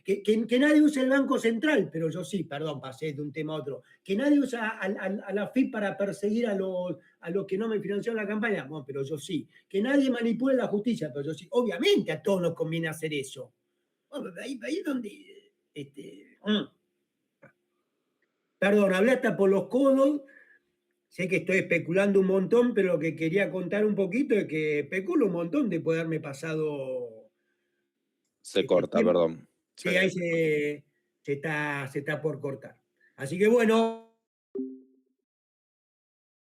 Que nadie use el Banco Central, pero yo sí, perdón, pasé de un tema a otro. Que nadie usa a la FIP para perseguir a los que no me financiaron la campaña, bueno, pero yo sí. Que nadie manipule la justicia, pero yo sí. Obviamente a todos nos conviene hacer eso. Bueno, ahí es donde... Perdón, hablé hasta por los codos. Sé que estoy especulando un montón, pero lo que quería contar un poquito es que especulo un montón de poder haberme pasado... Se corta, tiempo. perdón. Sí, ahí se está por cortar. Así que bueno...